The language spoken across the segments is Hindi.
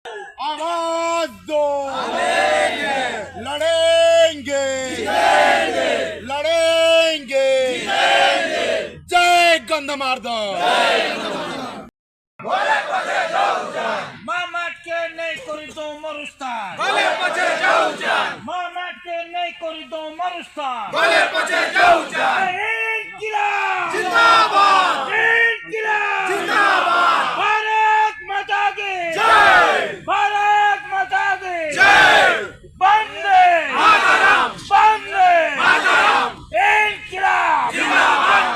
आवाज दो, लड़ेंगे लड़ेंगे, जय Gandhamardan. Mamatke nei corridor Marustan. Vale pace Jaujan. Mamatke nei corridor Marustan. Vale pace Jaujan. İnkılap! Zindabad. İnkılap! Zindabad. Bharat Mata ki Jai. Bharat Mata ki Jai. Bande Mataram. Bande Mataram. İnkılap! Zindabad.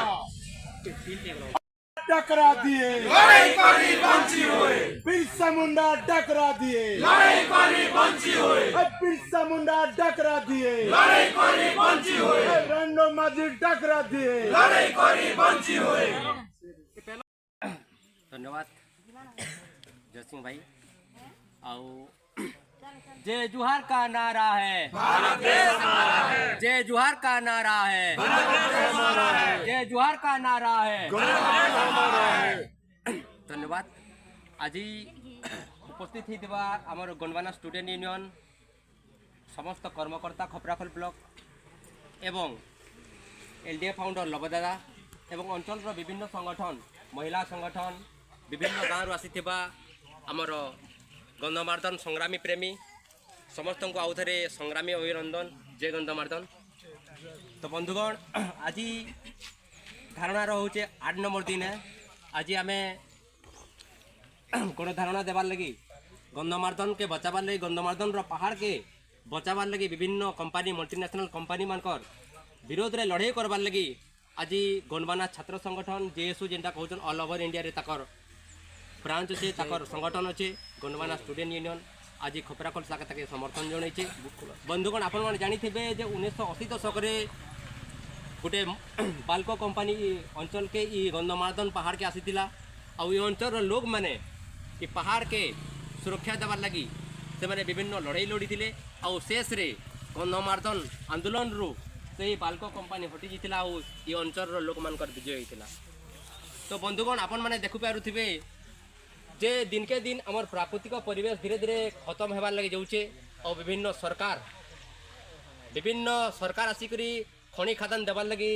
टकरा दिए, लड़ाई करी बंची हुए, बिरसा मुंडा टकरा दिए, लड़ाई करी बंची हुए, बिरसा मुंडा टकरा दिए, लड़ाई करी बंची हुए, रंडो माजी टकरा दिए। लड़ाई करी बंची हुए। धन्यवाद जय सिंह भाई। आओ जय जुहार का नारा है, भारत देश हमारा है, जय जुहार का नारा है, भारत देश हमारा है, जय जुहार का नारा है। भारत हमारा है। धन्यवाद। आज उपस्थित होता आमर गणवाना स्टूडेंट यूनियन समस्त कर्मकर्ता खपराखल ब्लॉक एवं एलडीएफ फाउंडर लबदादा एवं अंचल विभिन्न संगठन महिला संगठन विभिन्न गाँव आसीथिबा आमर गंधमार्दन संग्रामी प्रेमी समस्त को आउ थे संग्रामी अभिनंदन, जय गंधमार्दन। तो बंधुगण आज धारणा रोचे 8 नंबर दिन है। आज आम गण धारणा देवार लगी गंधमार्दन के बचावार लगी गंधमार्दन पहाड़ के बचावार लगी विभिन्न कंपानी मल्टीनेशनल कंपानी मानकर विरोध रे लड़ाई करवार लगी आज गणवाना छात्र संगठन जेएसयू जेनटा कहउछन ऑल ओवर इंडिया रे ताकर ब्रांच अच्छे ताकर संगठन अच्छे गणवाना स्टूडेंट यूनियन आज खपराखल शाखा ताके समर्थन जणाइछे। बंधुगण आपण माने जानिथिबे जे 1980 दशक रे गोटे बाल्को कंपानी अंचल के ई गंधमार्दन पहाड़ के आसीथिला आ ई अंचल लोग माने ई पहाड़ के सुरक्षा देवार लगी से माने विभिन्न लड़ाई लड़ीथिले आ शेष रे गंधमार्दन आंदोलन रु से बाल्को कंपानी हटि जितिला आ ई अंचल लोक मानकर विजय होइतिला। तो बंधुगण आपण माने देखु पारुथिबे जे दिन के दिन आमर प्राकृतिक परिवेश धीरे धीरे खत्म होबार लगे जाऊे और विभिन्न सरकार आसिकरी खनि खादान देवार लगी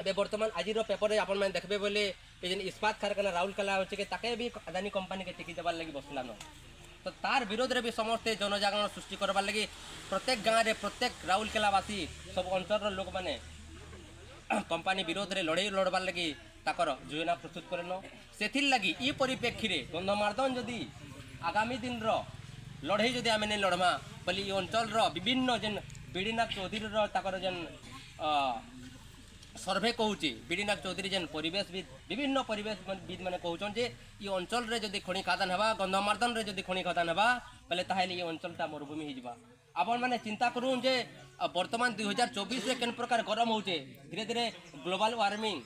अबे वर्तमान आज पेपर आपण मैंने देखबे बोले ये जेन इस्पात कारखाना राउरकेला होचे के ताके भी अदानी कंपनी के टिकी देवार लगी बसलान। तो तार विरोध रे भी समस्ते जनजागरण सृष्टि करवार लगी प्रत्येक गाँव रे प्रत्येक राउरकेलावासी सब अंचल लोक माने कंपानी विरोध रे लड़ाई लड़बार लगी ताकर योजना प्रस्तुत करन। सेथिर लगी ई परिप्रेक्षी रे गंधमार्दन जदि आगामी दिन रो लड़ाई जदि आमे नै लड़मा बली ई अंचल रो विभिन्न जेन बीडीनाथ चौधरी रो ताकर जेन सर्वे कहूची बीडीनाथ चौधरी जेन परिवेशविद विभिन्न परिवेशविद माने कहउछन जे ई अंचल रे जदि खनि खादान हेबा गंधमार्दन रे जदि खनि खादान हेबा पहले ताहेले ई अंचलटा मरुभूमि हि जिबा। आपण माने चिंता करूँ जे वर्तमान 2024 रे केन प्रकार गरम होचे धीरे धीरे ग्लोबल वार्मिंग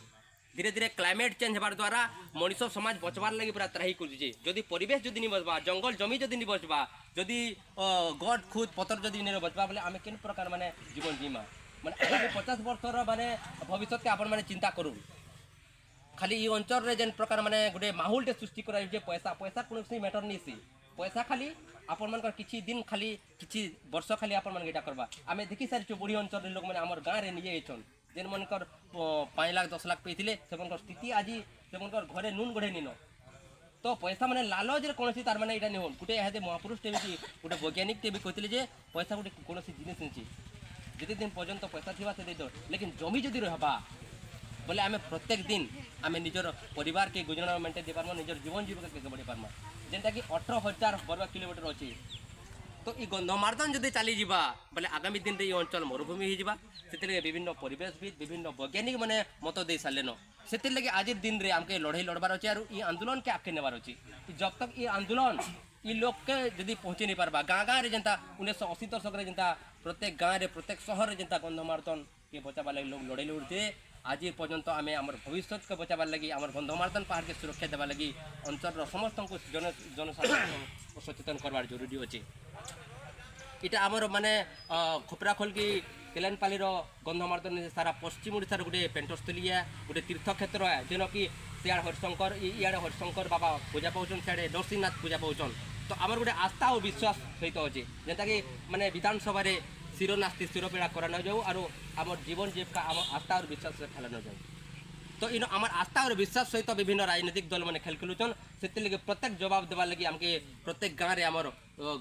धीरे धीरे क्लाइमेट चेंज होबार द्वारा मनीष समाज बचबार लगी पूरा त्राही करुचे जदि परिवेश जदि नहीं बचबा जंगल जमी जदि नहीं बचबा जदि गड खुद पतर जदि नहीं बचबा बोले आम केन प्रकार माने जीवन जीमा माने आगामी 50 वर्षर माने भविष्य के आपण माने चिंता करूँ खाली ई अंचल रे जेन प्रकार माने गोटे माहौलटे सृष्टि करा पैसा पैसा कौन मैटर नहीं सी पैसा खाली आपण मान किछि दिन खाली किछि वर्ष खाली आपण मान एटा करबा आमे देखि सारी बुढ़ी अंचल रे लोक माने हमर गाँव रे निजे एछन जेन मनकर 5 लाख 10 लाख पेथिले सेमनकर स्थिति आज सेमनकर घरे नून गढ़े निनो तो पैसा माने लालच रे कोनसी तार माने एटा निहोन गुटे एहादे महापुरुष टे भी गुटे वैज्ञानिक टे भी कहतिले जे पैसा गुटे कोनसी जिनिस नछि जति दिन पर्यंत पैसा थिबा से दे दो लेकिन जमी जदि रहबा बोले आमे प्रत्येक दिन आमे निजर परिवार के गुजराण मेंटेन दे पारमा निजर जीवन जीविका के बढ़े पारमा जेनटा कि 18,000 वर्ग किलोमीटर अछि। तो ई गंधमार्दन जदि चली जावा बोले आगामी दिन रे अंचल मरुभूमि हो से विभिन्न परिवेशविद विभिन्न वैज्ञानिक मैंने मत दे सारे से लगे आज दिन रे आमके लड़ाई लड़बार अच्छे और ये आंदोलन के आगे नेबार अच्छे जब तक ये आंदोलन ये लोग के जदि पहुँची नहीं पार्बा गाँ गाँव में जेनता 1980 दशक जेनता प्रत्येक गाँव में प्रत्येक सहर में जेनता गंधमार्दन के बचावा लगे लोग लड़ाई लड़ते आज पर्यंत आम आम भविष्य के बचाबार लगी आम गंधमार्दन पहाड़ के सुरक्षा देवा लगी अंचल समस्त जनसाधारण को सचेतन करवार जरूरी अच्छे। इटा आमर माने खपराखल की केलानपाली गंधमार्दन सारा पश्चिम ओडिशार गोटे पेंटस्थली है गोटे तीर्थक्षेत्र है जेन कि सियाड़ हरिशंकर इे हरिशंकर बाबा पूजा पाऊन सियाड़े नरसिंहनाथ पूजा पाऊन तो आमर गोटे आस्था और विश्वास सहित अच्छे जेनता कि माने विधानसभा शिरोनास्ति शिरोपीड़ा करा न जाऊ और आम जीवन जीविका आम आस्था और विश्वास से खेला न जाऊ तो इन आम आस्था और विश्वास सहित विभिन्न राजनीतिक दल मैंने खेल खेलुचन से प्रत्येक जवाब देवार लगी आमके प्रत्येक गाँव में आमर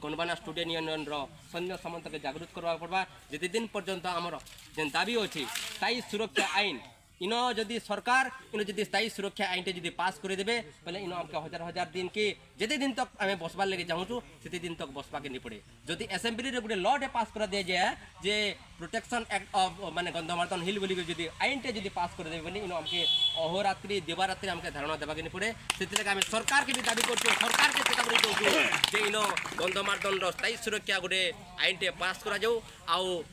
गणबाना स्टूडेंट यूनियन सैन्य सामंत के जागृत करवा पड़वा जिते दिन पर्यंत आमर जेन दाबी अच्छी स्थायी सुरक्षा आईन इन जदि सरकार इन जदि स्थायी सुरक्षा आईन जदि पास कर देबे पहले इन आमके हजार हजार दिन के जिते दिन तक आम बसबार लगे चाहूँ से दिन तक बसवा के नहीं पड़े जदि असेंबली रे गोटे लॉ पास कर दिया जाए जे प्रोटेक्शन एक्ट ऑफ माने गंधमार्दन हिल बोली जदि आईन टे जदि पास कर देबे इन आमके अहोरात्रि दिवारात्रि आमके धारणा देवा के नहीं पड़े से आम सरकार के भी दाबी कर सरकार के चेतावनी दौर जे इन गंधमार्दन स्थायी सुरक्षा गोटे आईन टे पास करा जाऊ आउ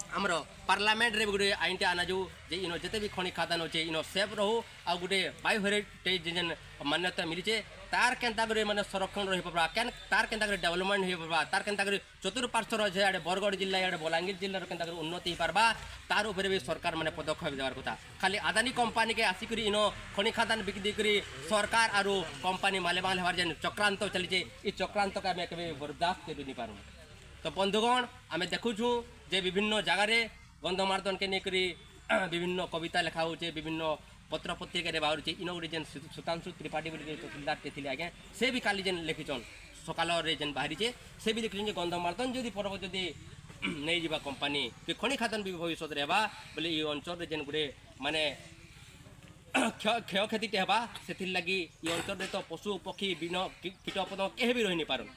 आमर पार्लियामेंट रे गोटे आईन टे आना जाऊ जे इन जिते भी खनि खादान अच्छे इन सेफ रहू आ गोटे बायो हेरिटेज जेन मान्यता मिली तार केन्ता करे माने संरक्षण रही पार्बा केन तार केन्ता करे डेवलपमेंट हो पार्बा तार केन्ता करे चतुर्पार्श्वर अच्छे आड़े बरगढ़ जिला आड़े बलांगीर जिल्लार केन्ता करे उन्नति हो पार्बा तार उपरे भी सरकार माने पदक्षेप देवार कथा खाली आदानी कंपनी के आसिक इन खनि खादान बिक्री करी सरकार आरु कंपनी मालेमाल हवार जेन चक्रांत चलीचे ई चक्रांत के आम केबे बर्दाश्त कर नहीं पारू तो बंधुगण आम देखुछू जे विभिन्न जगार गंधमार्दन के नेकरी विभिन्न कविता लिखा हो विभिन्न पत्र पत्रिका बाहर इन गोटे जेन सुतांशु त्रिपाठी बोली तहसीलदार थे आज्ञा से भी काली जेन लिखिछन सकाल जेन बाहरी से भी लिखिछन गंधमार्दन जदि पर्व जदि नहीं जावा कंपनी कि खनि खादान भी भविष्य में हेबा बोले ये अंचल जेन गोटे माने क्षयक्षति हेबा से लगी ये अंचल तो पशु पक्षी विभिन्न कीटपतंग कहीं भी रही नहीं पारन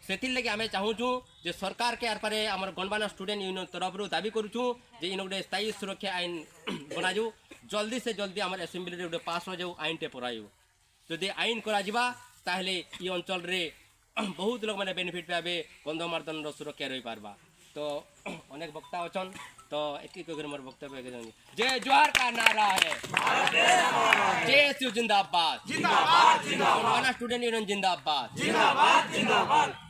से लगे आम चाहूँ जे सरकार के आर पारे आम गणबाना स्टूडेंट यूनियन तरफ दाबी करुचु जे इन गोटे स्थायी सुरक्षा आईन बना जाऊ जल्दी से जल्दी आम असेंबली गोटे पास हो जाऊ आईन टे पढ़ाऊ जदि आईन करा ताहले ये अंचल रे बहुत लोग मैंने बेनिफिट पाबे गंधमार्दन सुरक्षा रही पार्बा तो अनेक वक्ता अच्छन तो एक मोर वक्तव्य जय जोहार का नारा है जय जिंदाबाद जिंदाबाद जिंदाबाद गणबाना स्टूडेंट यूनियन जिंदाबाद जिंदाबाद जिंदाबाद